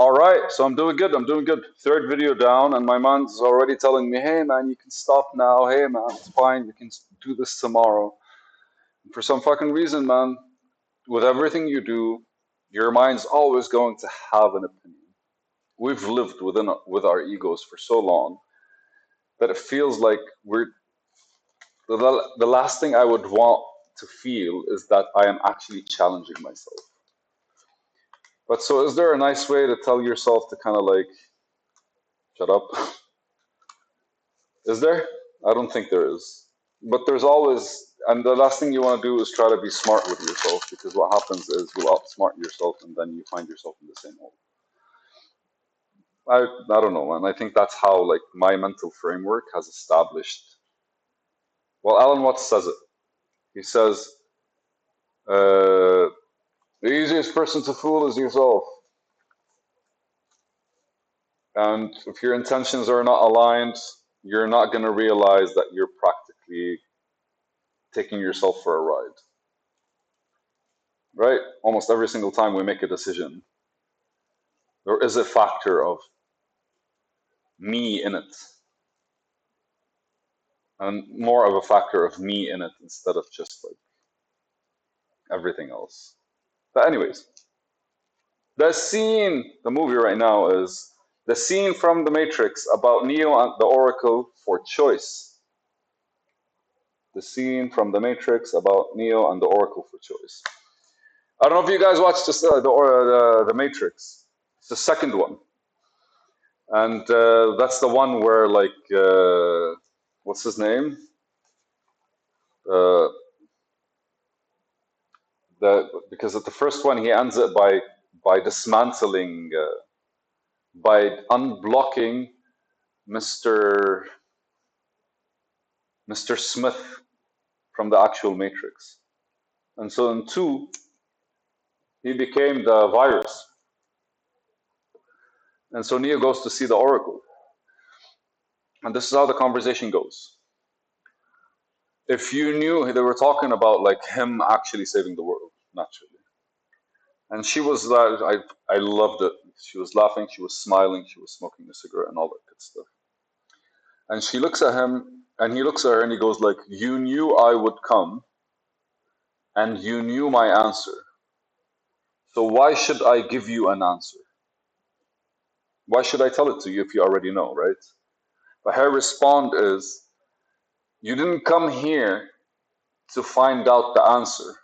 All right, so I'm doing good. I'm doing good. Third video down, and my man's already telling me, "Hey, man, you can stop now. Hey, man, it's fine. We can do this tomorrow." For some fucking reason, man, with everything you do, your mind's always going to have an opinion. We've lived with our egos for so long that it feels like the last thing I would want to feel is that I am actually challenging myself. But so, is there a nice way to tell yourself to kind of like shut up? Is there? I don't think there is. But there's always, and the last thing you want to do is try to be smart with yourself, because what happens is you'll outsmart yourself and then you find yourself in the same hole. I don't know, man. I think that's how like my mental framework has established. Well, Alan Watts says it. He says, the easiest person to fool is yourself. And if your intentions are not aligned, you're not going to realize that you're practically taking yourself for a ride. Right? Almost every single time we make a decision, there is a factor of me in it, and more of a factor of me in it instead of just like everything else. But anyways, the movie right now is the scene from The Matrix about Neo and the Oracle for choice. The scene from The Matrix about Neo and the Oracle for choice. I don't know if you guys watched the Matrix. It's the second one. And that's the one where like what's his name? Uh, because at the first one he ends it by dismantling, by unblocking Mr. Smith from the actual Matrix, and so in two he became the virus, and so Neo goes to see the Oracle, and this is how the conversation goes. If you knew, they were talking about like him actually saving the world naturally. And she was I loved it. She was laughing, she was smiling, she was smoking a cigarette and all that good stuff. And she looks at him and he looks at her and he goes like, "You knew I would come and you knew my answer. So why should I give you an answer? Why should I tell it to you if you already know, right?" But her response is, "You didn't come here to find out the answer.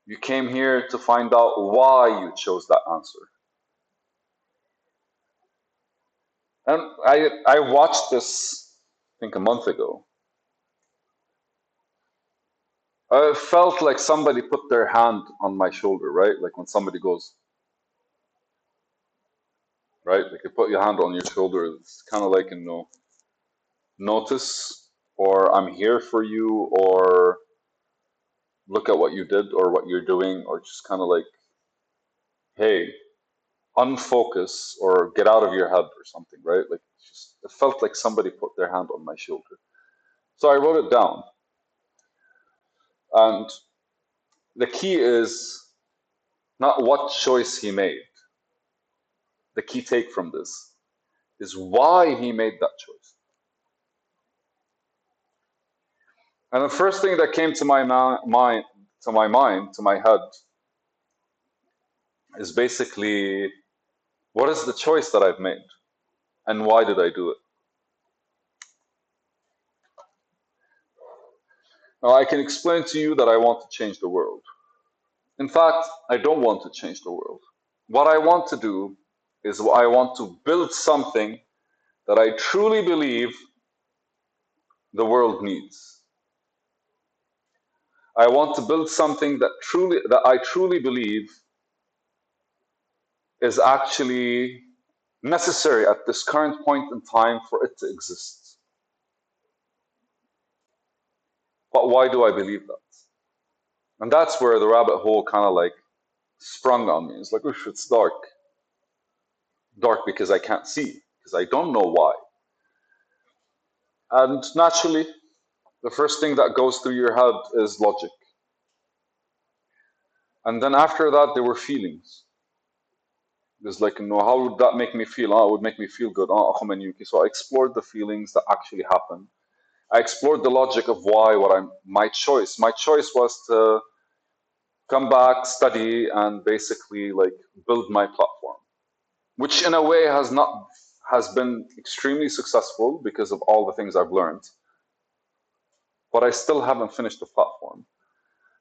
You came here to find out why you chose that answer." And I watched this, I think a month ago. I felt like somebody put their hand on my shoulder, right? Like when somebody goes, right? Like they put your hand on your shoulder. It's kind of like, notice, or I'm here for you, or look at what you did or what you're doing, or just kind of like, hey, unfocus or get out of your head or something, right? Like it felt like somebody put their hand on my shoulder. So I wrote it down. And the key is not what choice he made. The key take from this is why he made that choice. And the first thing that came to my mind, to my head, is basically, what is the choice that I've made? And why did I do it? Now, I can explain to you that I want to change the world. In fact, I don't want to change the world. What I want to do is I want to build something that I truly believe the world needs. I want to build something that I truly believe is actually necessary at this current point in time for it to exist. But why do I believe that? And that's where the rabbit hole kind of like sprung on me. It's like, oof, it's dark. Dark because I can't see, because I don't know why. And naturally, the first thing that goes through your head is logic. And then after that, there were feelings. It's like, how would that make me feel? Oh, it would make me feel good. Oh, ako man yuki. So I explored the feelings that actually happened. I explored the logic of why, what I'm, my choice. My choice was to come back, study, and basically like build my platform, which in a way has been extremely successful because of all the things I've learned. But I still haven't finished the platform.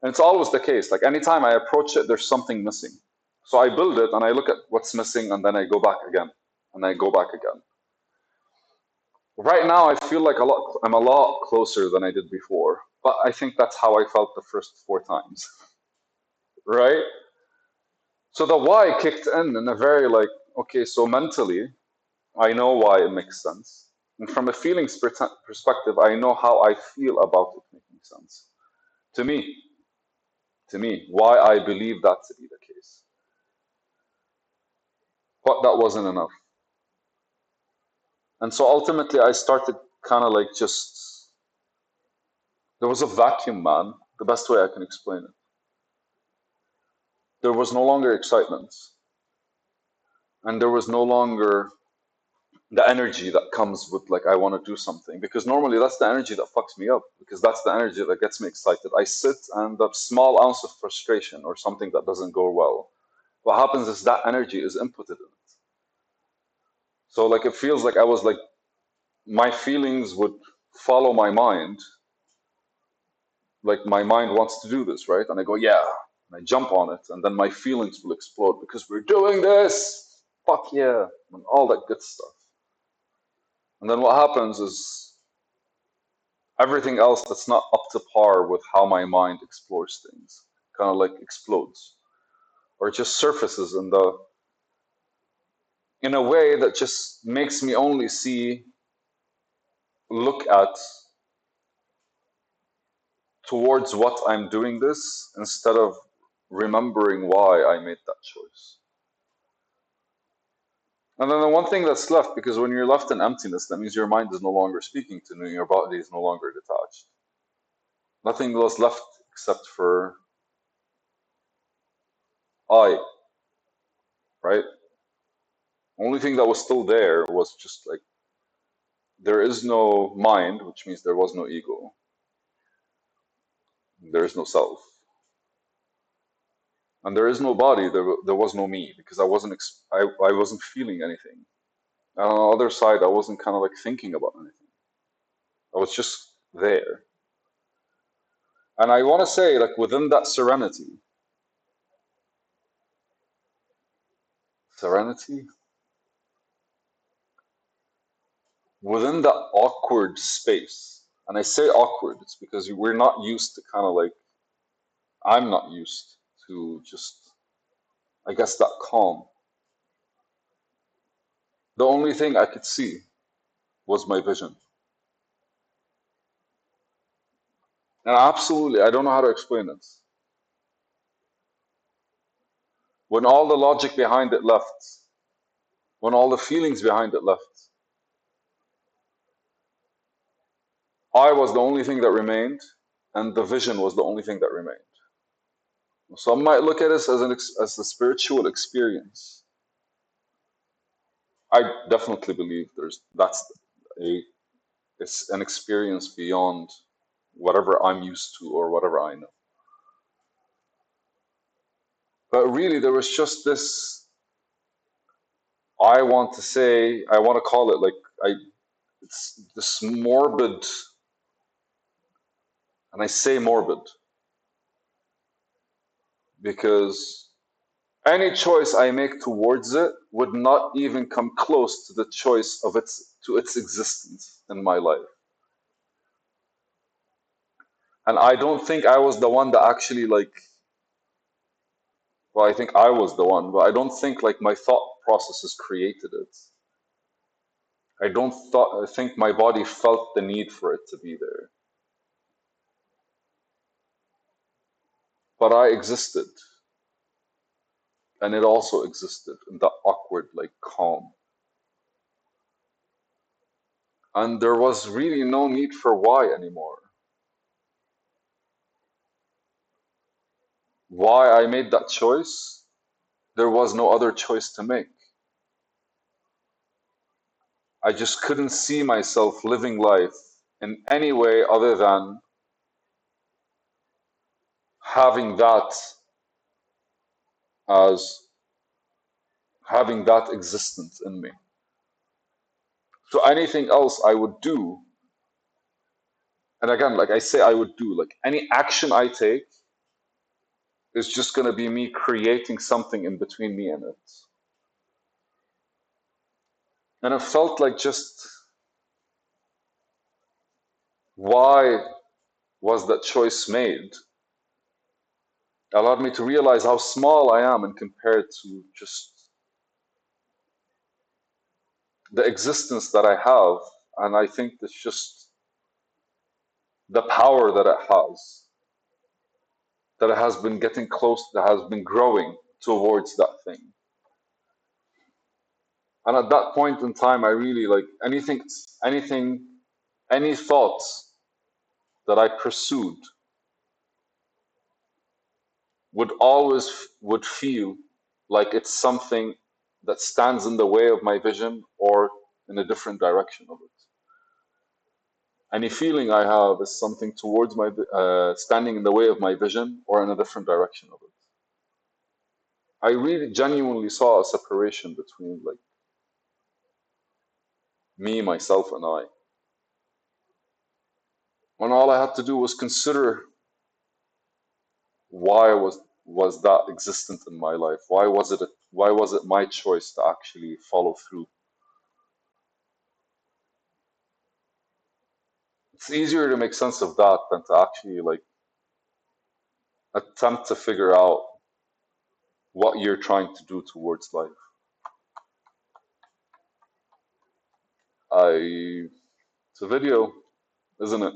And it's always the case. Like anytime I approach it, there's something missing. So I build it and I look at what's missing and then I go back again and I go back again. Right now, I feel like I'm a lot closer than I did before, but I think that's how I felt the first 4 times, right? So the why kicked in a very like, okay, so mentally, I know why it makes sense. And from a feelings perspective, I know how I feel about it making sense. To me, why I believe that to be the case. But that wasn't enough. And so ultimately, I started kind of like just, there was a vacuum, man, the best way I can explain it. There was no longer excitement. And there was no longer the energy that comes with like I want to do something, because normally that's the energy that fucks me up, because that's the energy that gets me excited. I sit and the small ounce of frustration or something that doesn't go well, what happens is that energy is inputted in it. So like it feels like I was like, my feelings would follow my mind, like my mind wants to do this, right? And I go, yeah, and I jump on it, and then my feelings will explode because we're doing this, fuck yeah, and all that good stuff. And then what happens is everything else that's not up to par with how my mind explores things kind of like explodes or just surfaces in a way that just makes me only look at towards what I'm doing this instead of remembering why I made that choice. And then the one thing that's left, because when you're left in emptiness, that means your mind is no longer speaking to you, your body is no longer detached. Nothing was left except for I, right? Only thing that was still there was just like, there is no mind, which means there was no ego. There is no self. And there is no body. There was no me, because I wasn't feeling anything. And on the other side, I wasn't kind of like thinking about anything. I was just there. And I want to say, like within that serenity, within that awkward space. And I say awkward, it's because we're not used to kind of like, I'm not used to just, I guess, that calm. The only thing I could see was my vision. And absolutely, I don't know how to explain it. When all the logic behind it left, when all the feelings behind it left, I was the only thing that remained, and the vision was the only thing that remained. Some might look at this as a spiritual experience. I definitely believe it's an experience beyond whatever I'm used to or whatever I know. But really, there was just this. I want to call it like it's this morbid, and I say morbid because any choice I make towards it would not even come close to the choice of its existence in my life. And I don't think I was the one that actually like, well, I think I was the one, but I don't think like my thought processes created it. I think my body felt the need for it to be there. But I existed, and it also existed in that awkward like calm. And there was really no need for why anymore. Why I made that choice? there was no other choice to make. I just couldn't see myself living life in any way other than having that as having that existence in me. So anything else I would do, and again, like I say, I would do, like any action I take is just going to be me creating something in between me and it. And it felt like just why was that choice made allowed me to realize how small I am and compared to just the existence that I have. And I think that's just the power that it has been getting close, that has been growing towards that thing. And at that point in time, I really like any thoughts that I pursued would feel like it's something that stands in the way of my vision or in a different direction of it. Any feeling I have is something towards my standing in the way of my vision or in a different direction of it. I really genuinely saw a separation between like me, myself, and I. When all I had to do was consider why was that existent in my life? Why was it my choice to actually follow through? It's easier to make sense of that than to actually like attempt to figure out what you're trying to do towards life. It's a video, isn't it?